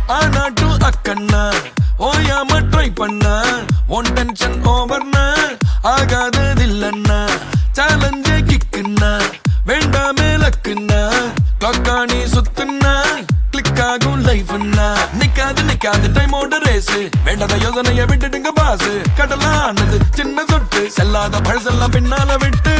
ஆனாட்டு அக்கண்ணா ஓயாம ட்ரை பண்ண one tension ஓவர்னா ஆகாததில்லண்ணா சேலஞ்சே கிக்குன்னா வேண்டாமே லக்குன்னா கிளாக்கானி சுத்துன்னா கிளிக் ஆகும் லைஃப்னா நிக்காது டைமோட ரேஸ் வேண்டாத யோசனைய விட்டுடுங்க பாசு கடலானது சின்ன சொட்டு செல்லாத பழசெல்லாம் பின்னால விட்டு